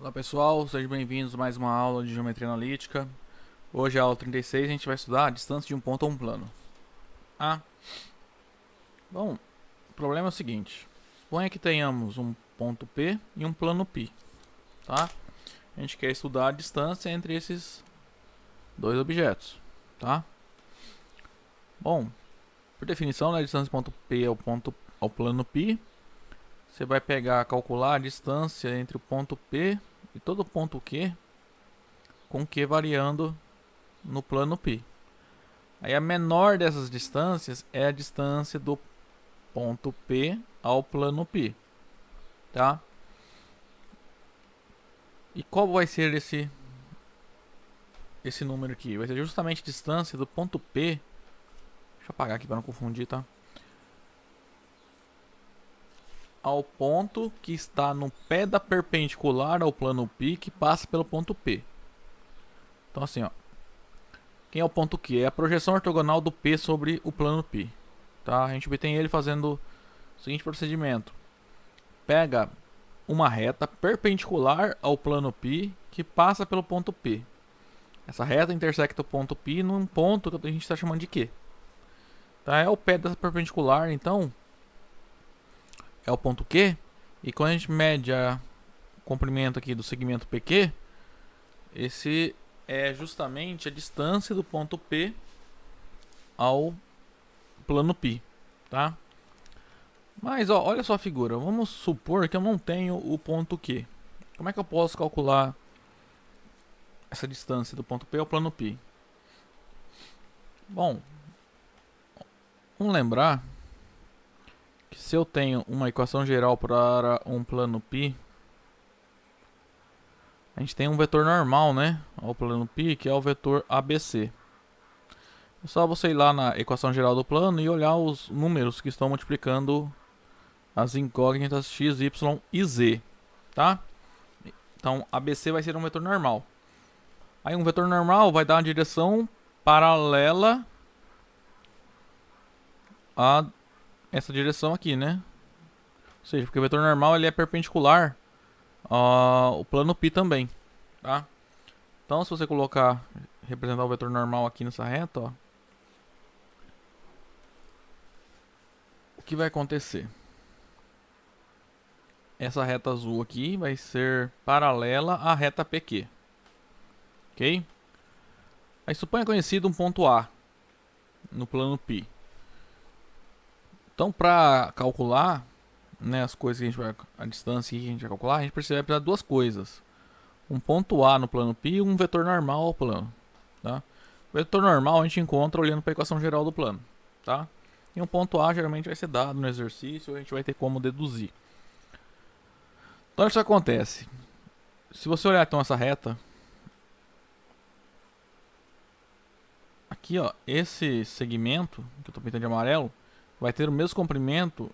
Olá pessoal, sejam bem-vindos a mais uma aula de Geometria Analítica. Hoje é a aula 36, a gente vai estudar a distância de um ponto a um plano. Bom, o problema é o seguinte: suponha que tenhamos um ponto P e um plano π, tá? A gente quer estudar a distância entre esses dois objetos, tá? Bom, por definição, a distância do ponto P ao plano π, você vai calcular a distância entre o ponto P e todo o ponto Q, com Q variando no plano π. Aí a menor dessas distâncias é a distância do ponto P ao plano π, tá? E qual vai ser esse número aqui? Vai ser justamente a distância do ponto P. Deixa eu apagar aqui para não confundir, tá? Ao ponto que está no pé da perpendicular ao plano π que passa pelo ponto P. Então assim, ó. Quem é o ponto Q? É a projeção ortogonal do P sobre o plano π. Tá? A gente obtém ele fazendo o seguinte procedimento. Pega uma reta perpendicular ao plano π que passa pelo ponto P. Essa reta intersecta o ponto π num ponto que a gente está chamando de Q. Tá? É o pé dessa perpendicular, então, é o ponto Q. E quando a gente mede o comprimento aqui do segmento PQ, esse é justamente a distância do ponto P ao plano π, tá? Mas ó, olha só a figura. Vamos supor que eu não tenho o ponto Q. Como é que eu posso calcular essa distância do ponto P ao plano π? Bom, vamos lembrar que se eu tenho uma equação geral para um plano π, a gente tem um vetor normal, né, ao plano π, que é o vetor ABC. É só você ir lá na equação geral do plano e olhar os números que estão multiplicando as incógnitas x, y e z, tá? Então, ABC vai ser um vetor normal. Aí um vetor normal vai dar uma direção paralela a essa direção aqui, né? Ou seja, porque o vetor normal ele é perpendicular ao plano π também, tá? Então, se você representar o vetor normal aqui nessa reta, ó, o que vai acontecer? Essa reta azul aqui vai ser paralela à reta PQ, ok? Aí suponha conhecido um ponto A no plano π. Então, para calcular, né, as coisas que a distância que a gente vai calcular, a gente vai precisar de duas coisas: um ponto A no plano π e um vetor normal ao plano, tá? O vetor normal a gente encontra olhando para a equação geral do plano, tá? E um ponto A geralmente vai ser dado no exercício, a gente vai ter como deduzir. Então isso acontece. Se você olhar então essa reta aqui, ó, esse segmento que eu estou pintando de amarelo vai ter o mesmo comprimento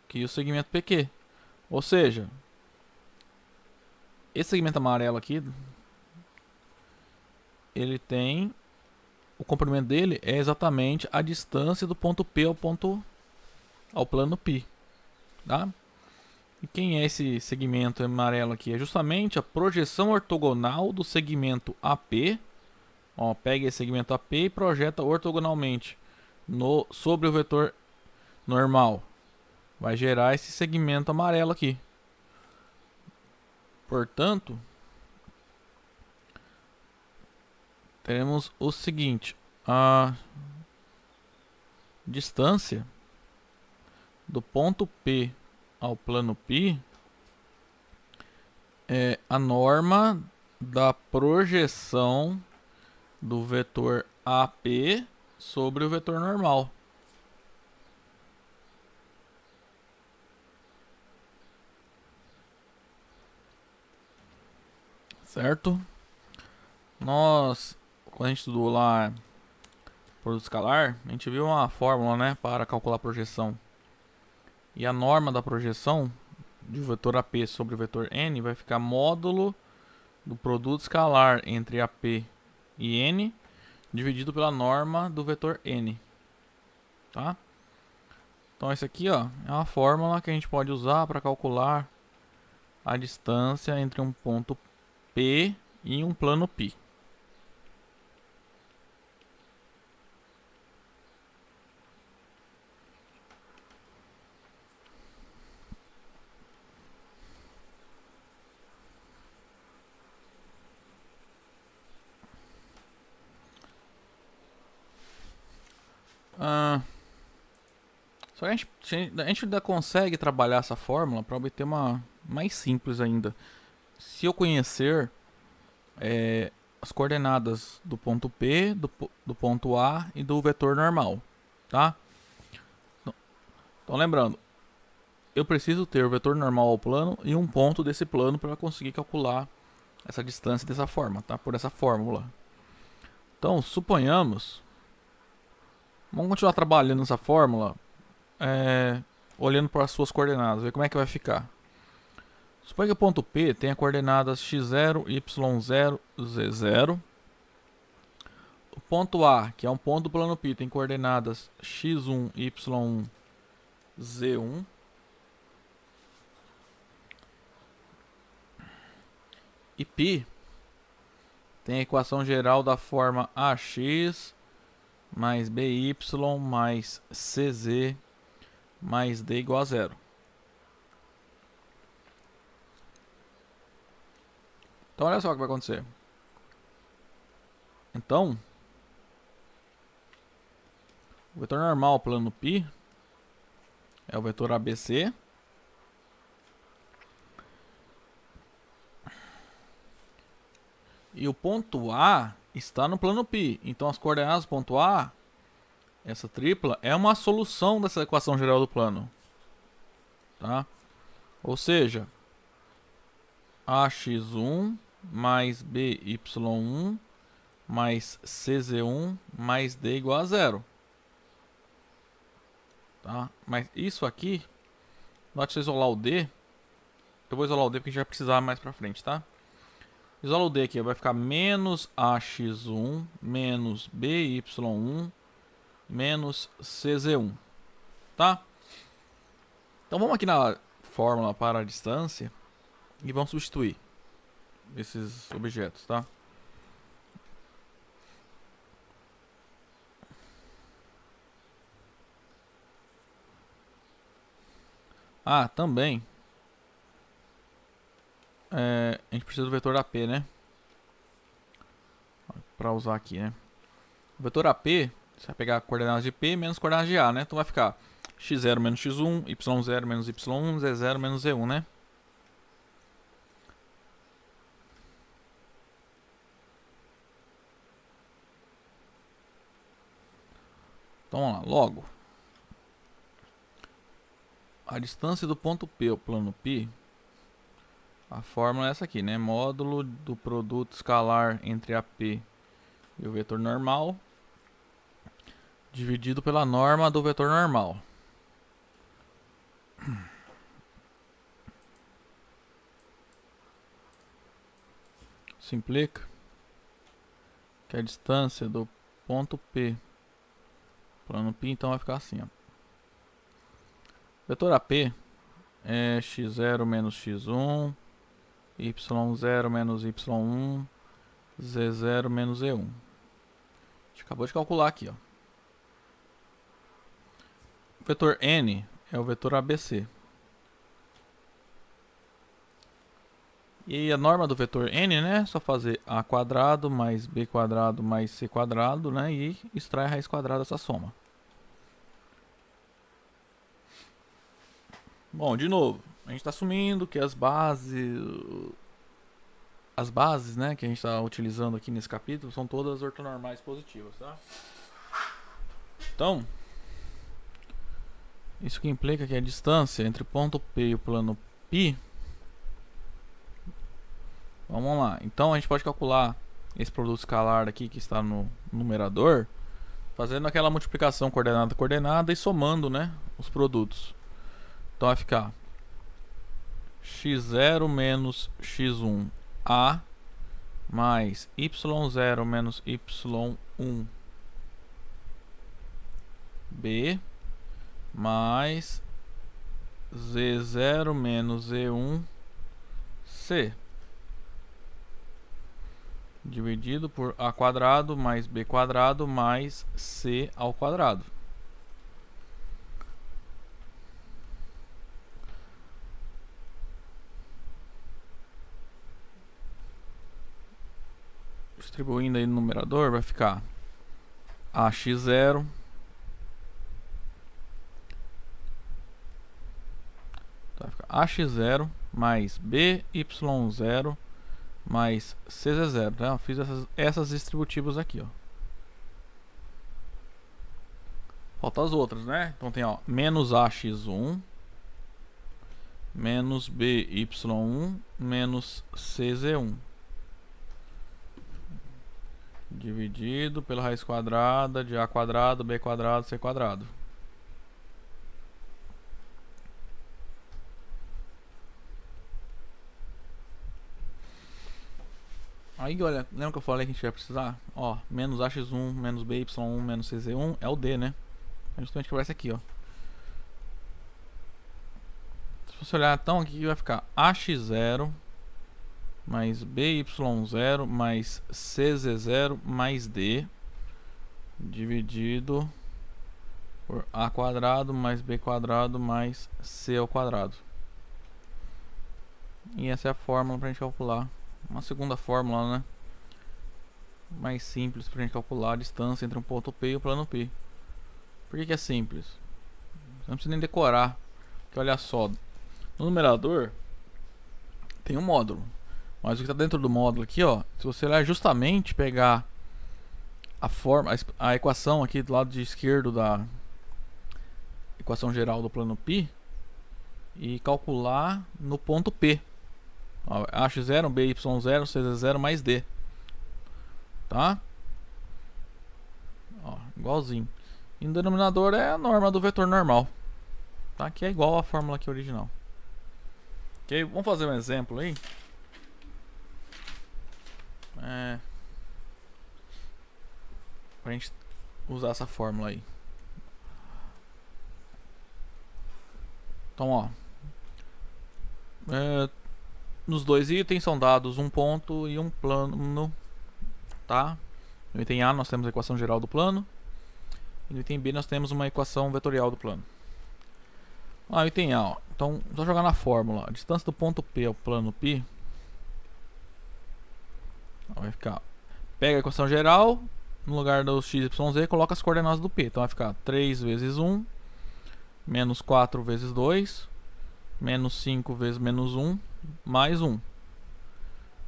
que o segmento PQ. Ou seja, esse segmento amarelo aqui, ele tem o comprimento dele é exatamente a distância do ponto P ao plano π, tá? E quem é esse segmento amarelo aqui? É justamente a projeção ortogonal do segmento AP. Ó, pega esse segmento AP e projeta ortogonalmente sobre o vetor normal. Vai gerar esse segmento amarelo aqui. Portanto, teremos o seguinte: a distância do ponto P ao plano π é a norma da projeção do vetor AP sobre o vetor normal. Certo? Quando a gente estudou lá produto escalar, a gente viu uma fórmula, né, para calcular a projeção. E a norma da projeção de vetor AP sobre o vetor N vai ficar módulo do produto escalar entre AP e N dividido pela norma do vetor N, tá? Então essa aqui, ó, é uma fórmula que a gente pode usar para calcular a distância entre um ponto P e um plano π. Só que a gente ainda consegue trabalhar essa fórmula para obter uma mais simples ainda. Se eu conhecer as coordenadas do ponto P, do ponto A e do vetor normal, tá? Então lembrando, eu preciso ter o vetor normal ao plano e um ponto desse plano para conseguir calcular essa distância dessa forma, tá? Por essa fórmula. Então, suponhamos, vamos continuar trabalhando essa fórmula, olhando para as suas coordenadas, ver como é que vai ficar. Suponha que o ponto P tenha coordenadas x0, y0, z0. O ponto A, que é um ponto do plano π, tem coordenadas x1, y1, z1. E π tem a equação geral da forma ax mais by mais cz mais d igual a 0. Então olha só o que vai acontecer. Então, o vetor normal plano π é o vetor ABC. E o ponto A está no plano π. Então as coordenadas do ponto A, essa tripla, é uma solução dessa equação geral do plano. Tá? Ou seja, ax1 mais by1 mais cz1 mais d igual a 0. Tá? Mas isso aqui, na hora de isolar o d, eu vou isolar o d porque a gente vai precisar mais pra frente, tá? Isola o d aqui, vai ficar menos ax1 menos by1 menos cz1, tá? Então vamos aqui na fórmula para a distância e vamos substituir esses objetos, tá? Ah, também a gente precisa do vetor AP, né? Para usar aqui, né? O vetor AP, você vai pegar coordenadas de P menos coordenadas de A, né? Então vai ficar x0 menos x1, y0 menos y1, z0 menos z1, né? Então vamos lá, logo. A distância do ponto P ao plano π, a fórmula é essa aqui, né? Módulo do produto escalar entre AP e o vetor normal dividido pela norma do vetor normal. Isso implica que a distância do ponto P plano π, então vai ficar assim, ó. Vetor AP é x0 menos x1, y0 menos y1, z0 menos z1. A gente acabou de calcular aqui, ó. O vetor n é o vetor ABC. E a norma do vetor n, né? Só fazer a quadrado mais b quadrado mais c quadrado, né? E extrai a raiz quadrada dessa soma. Bom, de novo, a gente está assumindo que as bases, né, que a gente está utilizando aqui nesse capítulo são todas ortonormais positivas, tá? Então, isso que implica que a distância entre o ponto P e o plano π, vamos lá, então a gente pode calcular esse produto escalar aqui que está no numerador, fazendo aquela multiplicação coordenada a coordenada e somando, né, os produtos. Então vai ficar x0 menos x1a mais y0 menos y1b mais z0 menos z1 C dividido por A quadrado mais B quadrado mais C ao quadrado. Distribuindo aí no numerador, vai ficar AX0 vai ficar AX0 mais BY0 mais CZ0, tá? Eu fiz essas distributivas aqui, ó. Falta as outras, né? Então tem, ó, menos AX1 menos BY1 menos CZ1 dividido pela raiz quadrada de A quadrado, B quadrado, C quadrado. Aí, olha, lembra que eu falei que a gente vai precisar? Ó, menos AX1, menos BY1, menos CZ1 é o D, né? É justamente que vai ser aqui, ó. Se você olhar, então, aqui vai ficar AX0 mais BY0 mais CZ0 mais D dividido por A quadrado mais B quadrado mais C ao quadrado. E essa é a fórmula pra gente calcular. Uma segunda fórmula, né? Mais simples pra gente calcular a distância entre um ponto P e o plano P. Por que é simples? Você não precisa nem decorar. Porque olha só, no numerador tem um módulo. Mas o que está dentro do módulo aqui, ó, se você olhar justamente pegar a equação aqui do lado de esquerdo da equação geral do plano π e calcular no ponto P. Ó, AX0, BY0, CZ0 mais D. Tá? Ó, igualzinho. E no denominador é a norma do vetor normal. Tá? Que é igual à fórmula aqui original. Ok, vamos fazer um exemplo aí. Pra gente usar essa fórmula aí. Então, ó, nos dois itens são dados um ponto e um plano, tá? No item A nós temos a equação geral do plano. E no item B nós temos uma equação vetorial do plano. No item A, ó, então só jogar na fórmula. A distância do ponto P ao plano π vai ficar, pega a equação geral, no lugar do x, y, z, coloca as coordenadas do P. Então vai ficar 3 vezes 1, menos 4 vezes 2, menos 5 vezes menos 1, mais 1.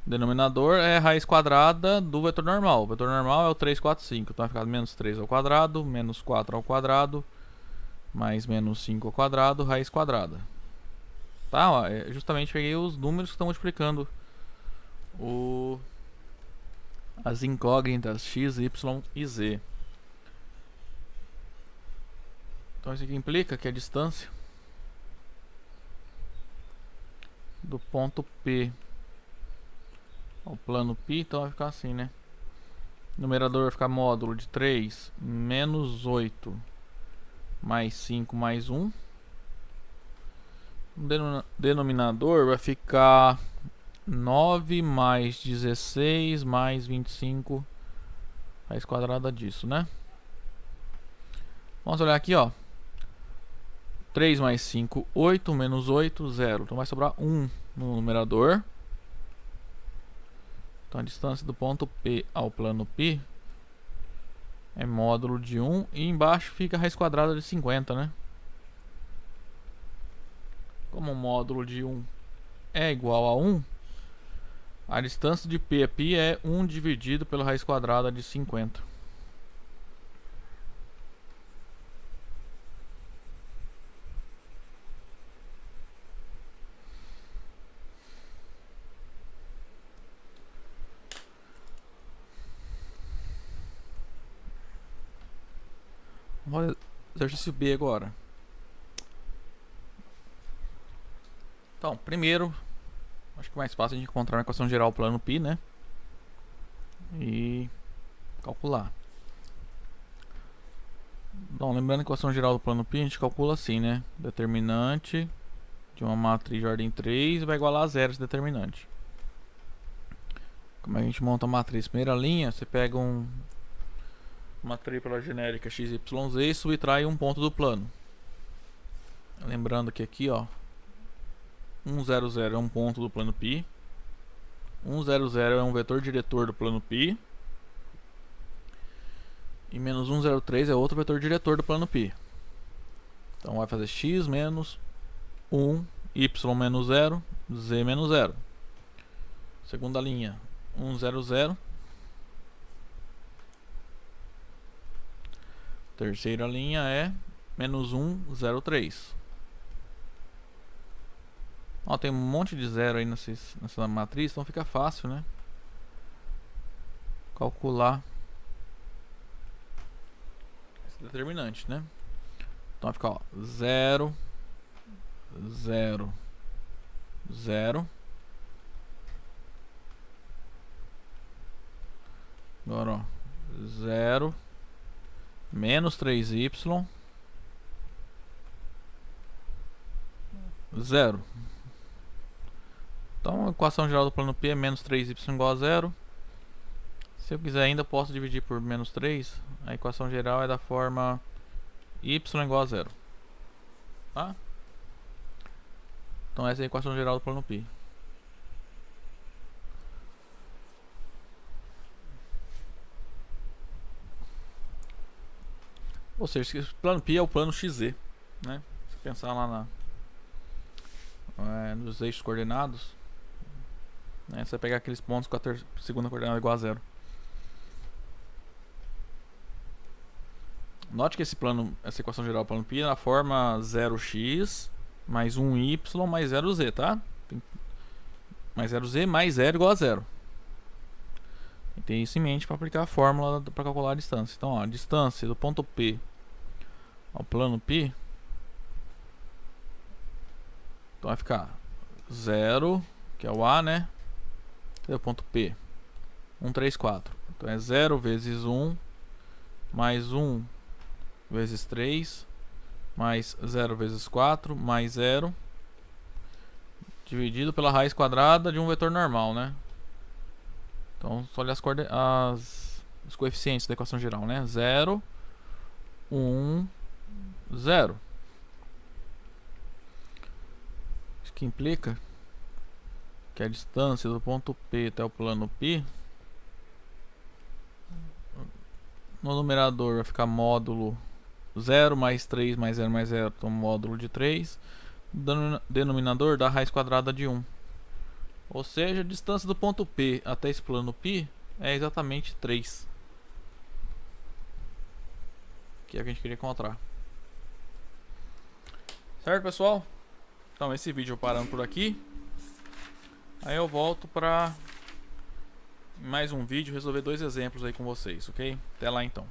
Denominador é a raiz quadrada do vetor normal. O vetor normal é o 3, 4, 5. Então vai ficar menos 3 ao quadrado, menos 4 ao quadrado, mais menos 5 ao quadrado, raiz quadrada. Tá? Ó, justamente peguei os números que estão multiplicando as incógnitas x, y e z. Então isso aqui implica que a distância do ponto P ao plano π, então vai ficar assim, né? O numerador vai ficar módulo de 3 menos 8 mais 5 mais 1. O denominador vai ficar 9 mais 16 mais 25 raiz quadrada disso, né? Vamos olhar aqui, ó. 3 mais 5, 8, menos 8, 0. Então vai sobrar 1 no numerador. Então a distância do ponto P ao plano π é módulo de 1. E embaixo fica a raiz quadrada de 50, né? Como o módulo de 1 é igual a 1, a distância de P a π é 1 dividido pela raiz quadrada de 50. Vamos fazer exercício B agora. Então, primeiro, acho que mais fácil a gente encontrar uma equação geral plano π, né? E calcular. Bom, lembrando que a equação geral do plano π a gente calcula assim, né? Determinante de uma matriz de ordem 3 vai igualar a zero esse determinante. Como a gente monta a matriz? Primeira linha, você pega uma tripla genérica XYZ e subtrai um ponto do plano. Lembrando que aqui, ó, 1, 0, 0 é um ponto do plano π. 1, 0, 0 é um vetor diretor do plano π. E menos 1, 0, 3 é outro vetor diretor do plano π. Então vai fazer x menos 1, y menos 0, z menos 0. Segunda linha, 1, 0, 0. Terceira linha é menos 1, 0, 3. Ó, tem um monte de zero aí nessa matriz, então fica fácil, né? Calcular esse determinante, né? Então vai ficar, ó, 0, 0, 0. Agora, ó, 0, menos 3y, 0. Então a equação geral do plano π é menos 3y igual a 0. Se eu quiser ainda posso dividir por menos 3. A equação geral é da forma y igual a 0. Tá? Então essa é a equação geral do plano π. Ou seja, esse plano π é o plano XZ, né? Se pensar lá nos eixos coordenados, né? Você vai pegar aqueles pontos com a segunda coordenada igual a 0. Note que essa equação geral do plano π é na forma 0x mais 1y mais 0z, tá? Mais 0z mais 0 igual a 0. E tem isso em mente para aplicar a fórmula para calcular a distância. Então, ó, a distância do ponto P ao plano π, então vai ficar 0, que é o A, né? Cadê o ponto P? 1, 3, 4. Então é 0 vezes 1 mais 1 vezes 3 mais 0 vezes 4 mais 0 dividido pela raiz quadrada de um vetor normal, né? Então só olhar os coeficientes da equação geral, né? 0, 1, 0. Isso que implica que a distância do ponto P até o plano π, no numerador vai ficar módulo 0 mais 3 mais 0 mais 0, então módulo de 3. Denominador da raiz quadrada de 1. Ou seja, a distância do ponto P até esse plano π é exatamente 3. Que é o que a gente queria encontrar. Certo, pessoal? Então esse vídeo eu parando por aqui. Aí eu volto para mais um vídeo resolver 2 exemplos aí com vocês, ok? Até lá então.